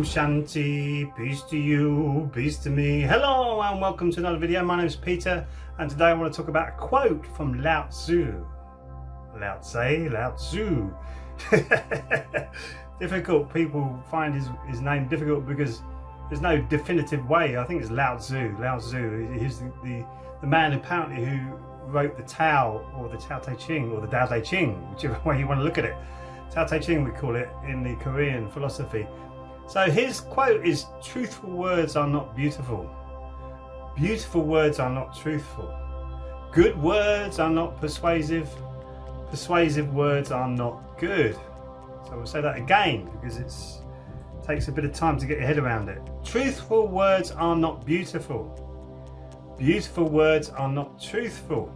Om Shanti, peace to you, peace to me. Hello and welcome to another video. My name is Peter and today I want to talk about a quote from Lao Tzu. Lao Tzu. Difficult, people find his name difficult because there's no definitive way. I think it's Lao Tzu. Lao Tzu, he's the man apparently who wrote the Tao or the Tao Te Ching or the Tao Te Ching, whichever way you want to look at it. Tao Te Ching we call it in the Korean philosophy. So his quote is, truthful words are not beautiful. Beautiful words are not truthful. Good words are not persuasive. Persuasive words are not good. So we'll say that again because it takes a bit of time to get your head around it. Truthful words are not beautiful. Beautiful words are not truthful.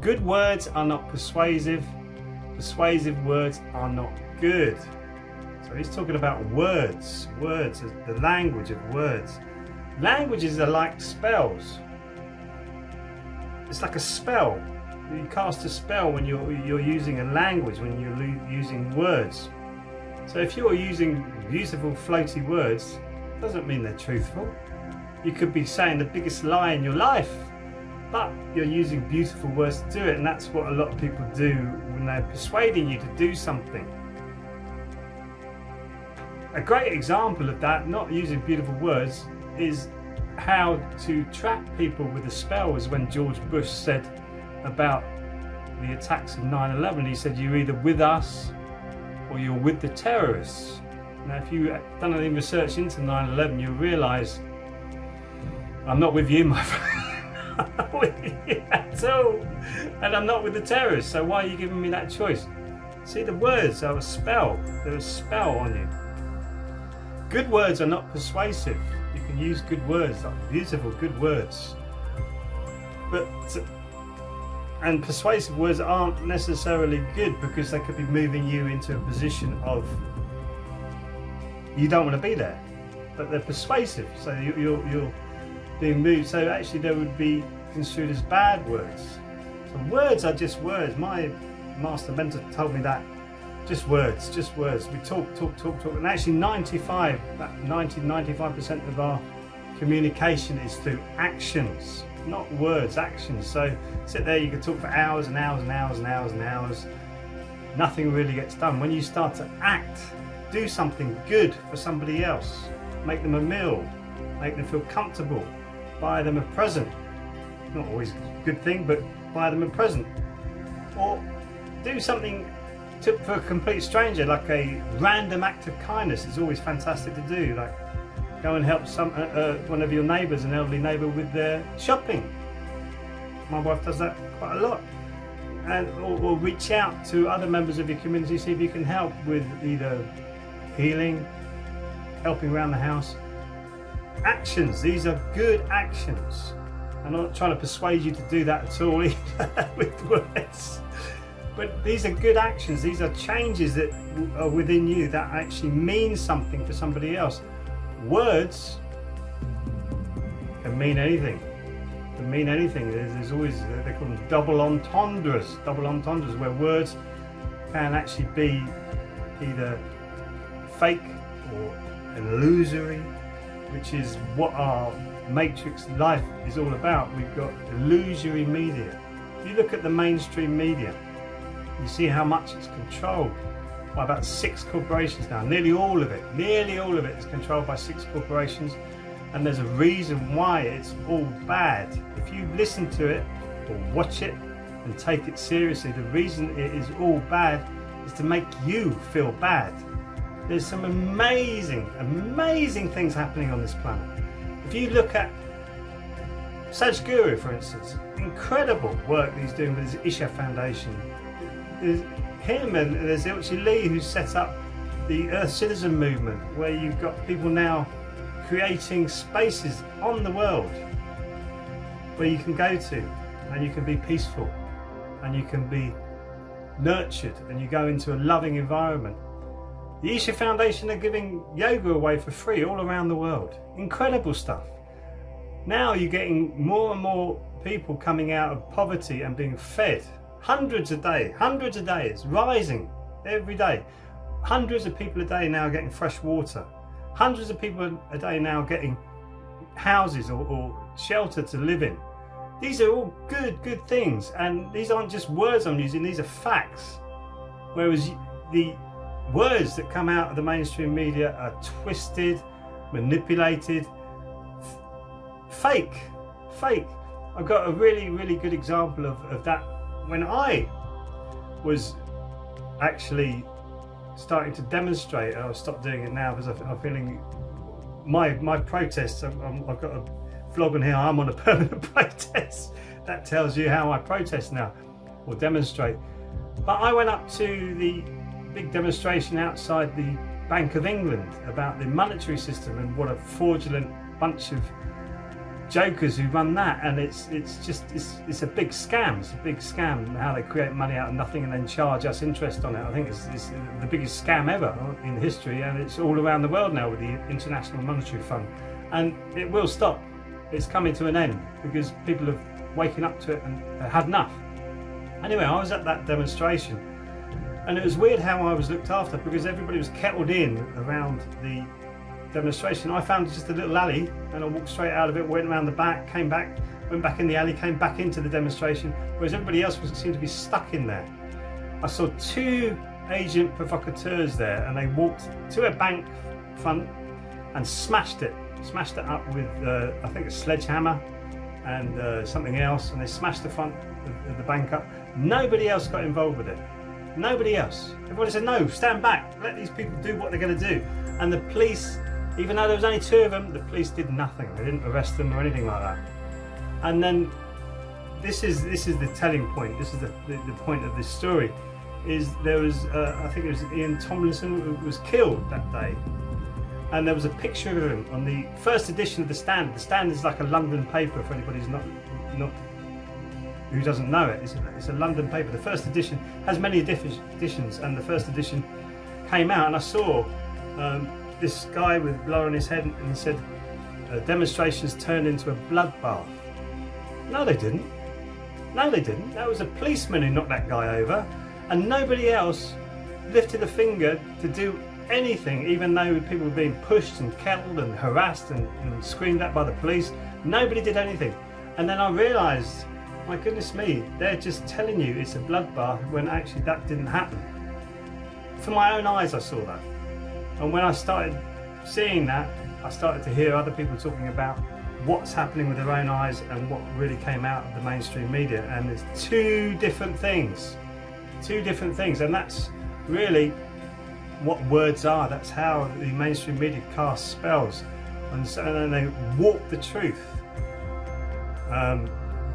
Good words are not persuasive. Persuasive words are not good. So he's talking about words, the language of words. Languages are like spells. It's like a spell. You cast a spell when you're using a language, when you're using words. So if you're using beautiful floaty words, it doesn't mean they're truthful. You could be saying the biggest lie in your life, but you're using beautiful words to do it, and that's what a lot of people do when they're persuading you to do something. A great example of that, not using beautiful words, is how to trap people with a spell, is when George Bush said about the attacks of 9/11. He said, you're either with us or you're with the terrorists. Now if you've done any research into 9/11, you'll realise I'm not with you, my friend. I'm not with you at all. And I'm not with the terrorists, so why are you giving me that choice? See, the words are a spell. They're a spell on you. Good words are not persuasive. You can use good words, like beautiful, good words. And persuasive words aren't necessarily good because they could be moving you into a position of you don't want to be there. But they're persuasive, so you're being moved. So actually they would be construed as bad words. So words are just words. My master mentor told me that. Just words. We talk. And actually 95% of our communication is through actions, not words, actions. So sit there, you can talk for hours and hours and hours and hours and hours. Nothing really gets done. When you start to act, do something good for somebody else, make them a meal, make them feel comfortable, buy them a present. Not always a good thing, but buy them a present. Or do something for a complete stranger, like a random act of kindness. Is always fantastic to do. Like go and help one of your neighbours, an elderly neighbour, with their shopping. My wife does that quite a lot. And or reach out to other members of your community, see if you can help with either healing, helping around the house. Actions, these are good actions. I'm not trying to persuade you to do that at all either with words. But these are good actions, these are changes that are within you that actually mean something for somebody else. Words can mean anything. There's always, they call them double entendres. Double entendres, where words can actually be either fake or illusory, which is what our matrix life is all about. We've got illusory media. If you look at the mainstream media, you see how much it's controlled by about 6 corporations now. Nearly all of it is controlled by 6 corporations, and there's a reason why it's all bad. If you listen to it or watch it and take it seriously, the reason it is all bad is to make you feel bad. There's some amazing things happening on this planet. If you look at Sadhguru, for instance, incredible work he's doing with his Isha Foundation. There's him and there's Ilchi Lee, who set up the Earth Citizen movement, where you've got people now creating spaces on the world where you can go to and you can be peaceful and you can be nurtured and you go into a loving environment. The Isha Foundation are giving yoga away for free all around the world. Incredible stuff. Now you're getting more and more people coming out of poverty and being fed. Hundreds a day, it's rising every day. Hundreds of people a day now are getting fresh water. Hundreds of people a day now getting houses or shelter to live in. These are all good things, and these aren't just words I'm using, these are facts. Whereas the words that come out of the mainstream media are twisted, manipulated, fake. I've got a really good example of that when I was actually starting to demonstrate. I'll stop doing it now because I'm feeling my protests. I've got a vlog on here. I'm on a permanent protest. That tells you how I protest now or demonstrate. But I went up to the big demonstration outside the Bank of England about the monetary system and what a fraudulent bunch of jokers who run that, and it's a big scam. It's a big scam how they create money out of nothing and then charge us interest on it. I think it's the biggest scam ever in history, and it's all around the world now with the International Monetary Fund, and it will stop. It's coming to an end because people are waking up to it and had enough. Anyway, I was at that demonstration, and it was weird how I was looked after because everybody was kettled in around the demonstration. I found just a little alley and I walked straight out of it, went around the back, came back, went back in the alley, came back into the demonstration, whereas everybody else seemed to be stuck in there. I saw two agent provocateurs there, and they walked to a bank front and smashed it up with I think a sledgehammer and something else, and they smashed the front of the bank up. Nobody else got involved with it. Nobody else. Everybody said, no, stand back, let these people do what they're going to do. And the police, even though there was only two of them, the police did nothing. They didn't arrest them or anything like that. And then this is the telling point. This is the point of this story. Is there was I think it was Ian Tomlinson who was killed that day, and there was a picture of him on the first edition of the Standard. The Standard is like a London paper for anybody who's not who doesn't know it. It's a London paper. The first edition has many editions, and the first edition came out, and I saw this guy with blood on his head, and he said demonstrations turned into a bloodbath. No, they didn't. No, they didn't. That was a policeman who knocked that guy over, and nobody else lifted a finger to do anything, even though people were being pushed and kettled and harassed and screamed at by the police. Nobody did anything. And then I realised, my goodness me, they're just telling you it's a bloodbath when actually that didn't happen. For my own eyes I saw that. And when I started seeing that, I started to hear other people talking about what's happening with their own eyes and what really came out of the mainstream media. And there's two different things. And that's really what words are. That's how the mainstream media casts spells. And then they warp the truth.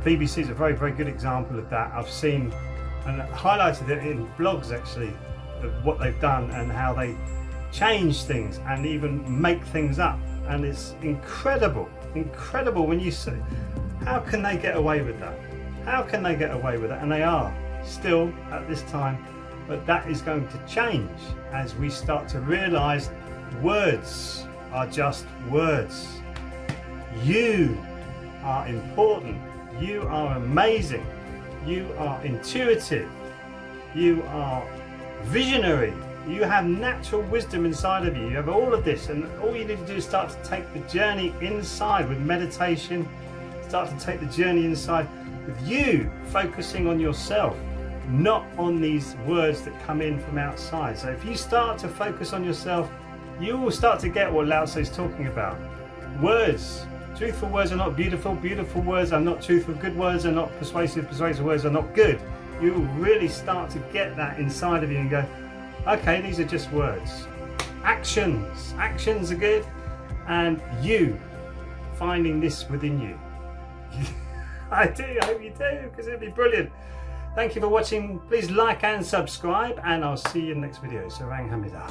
BBC is a very good example of that. I've seen and highlighted it in blogs actually of what they've done and how they change things and even make things up, and it's incredible when you see how can they get away with that. And they are still at this time, but that is going to change as we start to realize words are just words. You are important, you are amazing, you are intuitive, you are visionary, you have natural wisdom inside of you. You have all of this, and all you need to do is start to take the journey inside with meditation. Start to take the journey inside with you focusing on yourself, not on these words that come in from outside. So if you start to focus on yourself, you will start to get what Lao Tzu is talking about. Words, truthful words are not beautiful, beautiful words are not truthful, good words are not persuasive, persuasive words are not good. You will really start to get that inside of you and go, okay, these are just words. Actions are good, and you finding this within you. I hope you do, because it'd be brilliant. Thank you for watching. Please like and subscribe, and I'll see you in the next video. Sarang Hamida.